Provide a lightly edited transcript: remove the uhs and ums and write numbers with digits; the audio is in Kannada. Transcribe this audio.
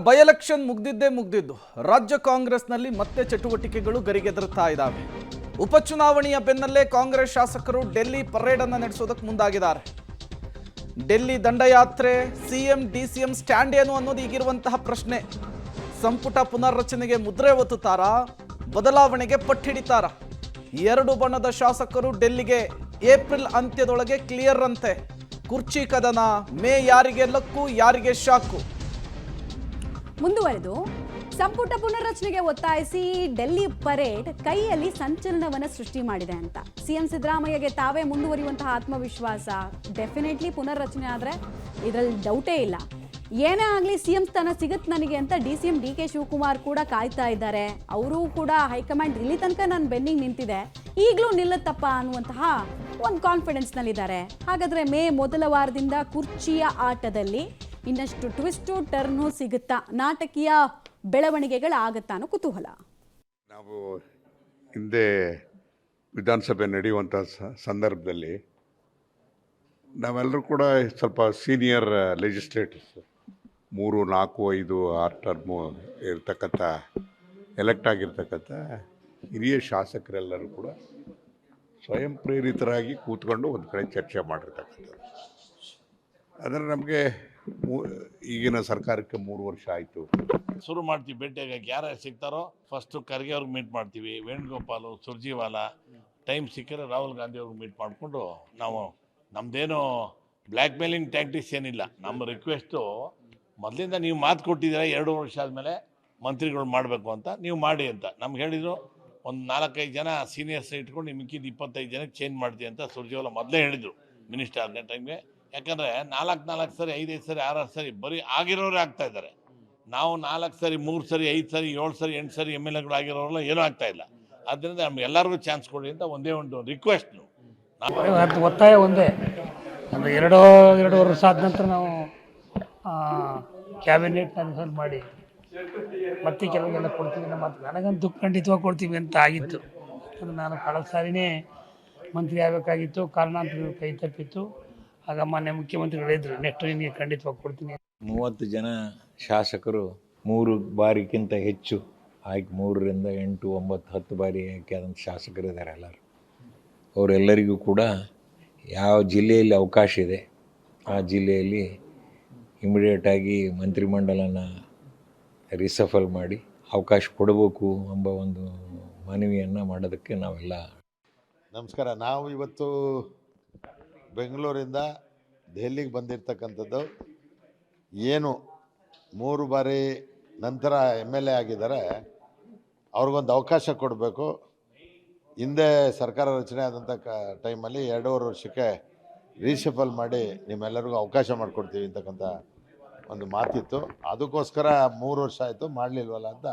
ಬೈ ಎಲೆಕ್ಷನ್ ಮುಗ್ದಿದ್ದು ರಾಜ್ಯ ಕಾಂಗ್ರೆಸ್ನಲ್ಲಿ ಮತ್ತೆ ಚಟುವಟಿಕೆಗಳು ಗರಿಗೆದರುತ್ತಾ ಇದ್ದಾವೆ. ಉಪಚುನಾವಣೆಯ ಬೆನ್ನಲ್ಲೇ ಕಾಂಗ್ರೆಸ್ ಶಾಸಕರು ಡೆಲ್ಲಿ ಪರೇಡ್ ಅನ್ನು ನಡೆಸೋದಕ್ಕೆ ಮುಂದಾಗಿದ್ದಾರೆ. ಡೆಲ್ಲಿ ದಂಡಯಾತ್ರೆ, ಸಿಎಂ ಡಿಸಿಎಂ ಸ್ಟ್ಯಾಂಡ್ ಏನು ಅನ್ನೋದು ಈಗಿರುವಂತಹ ಪ್ರಶ್ನೆ. ಸಂಪುಟ ಪುನರ್ರಚನೆಗೆ ಮುದ್ರೆ ಒತ್ತುತ್ತಾರಾ, ಬದಲಾವಣೆಗೆ ಪಟ್ಟಿಡಿತಾರಾ? ಎರಡು ಬಣದ ಶಾಸಕರು ಡೆಲ್ಲಿಗೆ ಏಪ್ರಿಲ್ ಅಂತ್ಯದೊಳಗೆ ಕ್ಲಿಯರ್ ಅಂತೆ. ಕುರ್ಚಿ ಕದನ, ಮೇ ಯಾರಿಗೆ ಲಕ್ಕು ಯಾರಿಗೆ ಶಾಕು? ಮುಂದುವರೆದು ಸಂಪುಟ ಪುನರ್ರಚನೆಗೆ ಒತ್ತಾಯಿಸಿ ಡೆಲ್ಲಿ ಪರೇಡ್ ಕೈಯಲ್ಲಿ ಸಂಚಲನವನ್ನು ಸೃಷ್ಟಿ ಮಾಡಿದೆ ಅಂತ ಸಿಎಂ ಸಿದ್ದರಾಮಯ್ಯಗೆ ತಾವೇ ಮುಂದುವರಿಯುವಂತಹ ಆತ್ಮವಿಶ್ವಾಸ. ಡೆಫಿನೆಟ್ಲಿ ಪುನರ್ರಚನೆ ಆದರೆ ಇದರಲ್ಲಿ ಡೌಟೇ ಇಲ್ಲ. ಏನೇ ಆಗಲಿ ಸಿಎಂ ಸ್ಥಾನ ಸಿಗುತ್ತೆ ನನಗೆ ಅಂತ ಡಿಸಿಎಂ ಡಿ ಕೆ ಶಿವಕುಮಾರ್ ಕೂಡ ಕಾಯ್ತಾ ಇದ್ದಾರೆ. ಅವರು ಕೂಡ ಹೈಕಮಾಂಡ್ ಇಲ್ಲಿ ತನಕ ನನ್ನ ಬೆನ್ನಿಗೆ ನಿಂತಿದೆ, ಈಗಲೂ ನಿಲ್ಲುತ್ತಪ್ಪ ಅನ್ನುವಂತಹ ಒಂದು ಕಾನ್ಫಿಡೆನ್ಸ್ನಲ್ಲಿದ್ದಾರೆ. ಹಾಗಾದರೆ ಮೇ ಮೊದಲ ವಾರದಿಂದ ಕುರ್ಚಿಯ ಆಟದಲ್ಲಿ ಇನ್ನಷ್ಟು ಟ್ವಿಸ್ಟು ಟರ್ನು ಸಿಗುತ್ತಾ, ನಾಟಕೀಯ ಬೆಳವಣಿಗೆಗಳಾಗುತ್ತಾ ಅನ್ನೋ ಕುತೂಹಲ. ನಾವು ಹಿಂದೆ ವಿಧಾನಸಭೆ ನಡೆಯುವಂಥ ಸಂದರ್ಭದಲ್ಲಿ ನಾವೆಲ್ಲರೂ ಕೂಡ ಸ್ವಲ್ಪ ಸೀನಿಯರ್ ಲೆಜಿಸ್ಲೇಟರ್ಸ್ 3, 4, 5, 6 ಟರ್ಮು ಇರ್ತಕ್ಕಂಥ ಎಲೆಕ್ಟ್ ಆಗಿರ್ತಕ್ಕಂಥ ಹಿರಿಯ ಶಾಸಕರೆಲ್ಲರೂ ಕೂಡ ಸ್ವಯಂ ಪ್ರೇರಿತರಾಗಿ ಕೂತ್ಕೊಂಡು ಒಂದು ಕಡೆ ಚರ್ಚೆ ಮಾಡಿರ್ತಕ್ಕಂಥದ್ದು. ಆದರೆ ನಮಗೆ ಈಗಿನ ಸರ್ಕಾರಕ್ಕೆ 3 ವರ್ಷ ಆಯಿತು. ಶುರು ಮಾಡ್ತೀವಿ ಭೇಟಿಯಾಗಕ್ಕೆ, ಯಾರು ಸಿಗ್ತಾರೋ ಫಸ್ಟು ಖರ್ಗೆ ಅವ್ರಿಗೆ ಮೀಟ್ ಮಾಡ್ತೀವಿ, ವೇಣುಗೋಪಾಲು, ಸುರ್ಜಿವಾಲಾ, ಟೈಮ್ ಸಿಕ್ಕರೆ ರಾಹುಲ್ ಗಾಂಧಿ ಅವ್ರಿಗೆ ಮೀಟ್ ಮಾಡಿಕೊಂಡು ನಾವು ನಮ್ಮದೇನು ಬ್ಲ್ಯಾಕ್ ಮೇಲಿಂಗ್ ಟ್ಯಾಕ್ಟಿಕ್ಸ್ ಏನಿಲ್ಲ. ನಮ್ಮ ರಿಕ್ವೆಸ್ಟು ಮೊದಲಿಂದ ನೀವು ಮಾತು ಕೊಟ್ಟಿದ್ದೀರ 2 ವರ್ಷ ಆದಮೇಲೆ ಮಂತ್ರಿಗಳು ಮಾಡಬೇಕು ಅಂತ, ನೀವು ಮಾಡಿ ಅಂತ ನಮ್ಗೆ ಹೇಳಿದರು. ಒಂದು 4-5 ಜನ ಸೀನಿಯರ್ಸ್ ಇಟ್ಕೊಂಡು ಮಿಕ್ಕಿದ 25 ಜನಕ್ಕೆ ಚೇಂಜ್ ಮಾಡ್ತೀವಿ ಅಂತ ಸುರ್ಜಿವಾಲಾ ಮೊದಲೇ ಹೇಳಿದರು ಮಿನಿಸ್ಟರ್ ಆದ ಟೈಮ್ಗೆ. ಯಾಕಂದರೆ 4 ಸರಿ 5 ಸರಿ 6 ಸರಿ ಬರೀ ಆಗಿರೋರೇ ಆಗ್ತಾಯಿದ್ದಾರೆ. ನಾವು 4 ಸರಿ 3 ಸರಿ 5 ಸರಿ 7 ಸರಿ 8 ಸರಿ MLAಗಳು ಆಗಿರೋರೆಲ್ಲ ಏನೂ ಆಗ್ತಾಯಿಲ್ಲ. ಆದ್ದರಿಂದ ನಮ್ಗೆ ಎಲ್ಲರಿಗೂ ಚಾನ್ಸ್ ಕೊಡಿ ಅಂತ ಒಂದೇ ಒಂದು ರಿಕ್ವೆಸ್ಟ್. ಅದು ಒತ್ತಾಯ ಒಂದೇ, ಅಂದರೆ 2 ವರ್ಷ ಆದ ನಂತರ ನಾವು ಕ್ಯಾಬಿನೆಟ್ ಅನ್ಸಲ್ ಮಾಡಿ ಮತ್ತೆ ಕೆಲವರಿಗೆಲ್ಲ ಕೊಡ್ತೀವಿ ಮತ್ತು ನನಗಂತೂ ಖಂಡಿತವಾಗಿ ಕೊಡ್ತೀವಿ ಅಂತ ಆಗಿತ್ತು. ಅದು ನಾನು ಕಳೆದ ಸಾರಿನೇ ಮಂತ್ರಿ ಆಗಬೇಕಾಗಿತ್ತು, ಕಾರಣಾಂತರ ಕೈ ತಪ್ಪಿತ್ತು. ಆಗ ಮಾನ್ಯ ಮುಖ್ಯಮಂತ್ರಿಗಳು ಹೇಳಿದ್ರು, ನೆಕ್ಸ್ಟ್ ನಿಮಗೆ ಖಂಡಿತವಾಗಿ ಕೊಡ್ತೀನಿ. 30 ಜನ ಶಾಸಕರು 3 ಬಾರಿಗಿಂತ ಹೆಚ್ಚು ಆಯ್ಕೆ 3ರಿಂದ 8, 9, 10 ಬಾರಿ ಆಯ್ಕೆ ಆದಂಥ ಶಾಸಕರಿದ್ದಾರೆ ಎಲ್ಲರೂ. ಅವರೆಲ್ಲರಿಗೂ ಕೂಡ ಯಾವ ಜಿಲ್ಲೆಯಲ್ಲಿ ಅವಕಾಶ ಇದೆ ಆ ಜಿಲ್ಲೆಯಲ್ಲಿ ಇಮಿಡಿಯೇಟಾಗಿ ಮಂತ್ರಿಮಂಡಲನ ರಿಸಫಲ್ ಮಾಡಿ ಅವಕಾಶ ಕೊಡಬೇಕು ಎಂಬ ಒಂದು ಮನವಿಯನ್ನು ಮಾಡೋದಕ್ಕೆ ನಾವೆಲ್ಲ. ನಮಸ್ಕಾರ. ನಾವು ಇವತ್ತು ಬೆಂಗಳೂರಿಂದ ದೆಹಲಿಗೆ ಬಂದಿರತಕ್ಕಂಥದ್ದು ಏನು 3 ಬಾರಿ ನಂತರ MLA ಆಗಿದ್ದಾರೆ, ಅವ್ರಿಗೊಂದು ಅವಕಾಶ ಕೊಡಬೇಕು. ಹಿಂದೆ ಸರ್ಕಾರ ರಚನೆ ಆದಂಥ ಟೈಮಲ್ಲಿ 2.5 ವರ್ಷಕ್ಕೆ ರೀಶಫಲ್ ಮಾಡಿ ನಿಮ್ಮೆಲ್ಲರಿಗೂ ಅವಕಾಶ ಮಾಡಿಕೊಡ್ತೀವಿ ಅಂತಕ್ಕಂಥ ಒಂದು ಮಾತಿತ್ತು. ಅದಕ್ಕೋಸ್ಕರ 3 ವರ್ಷ ಆಯಿತು ಮಾಡಲಿಲ್ವಲ್ಲ ಅಂತ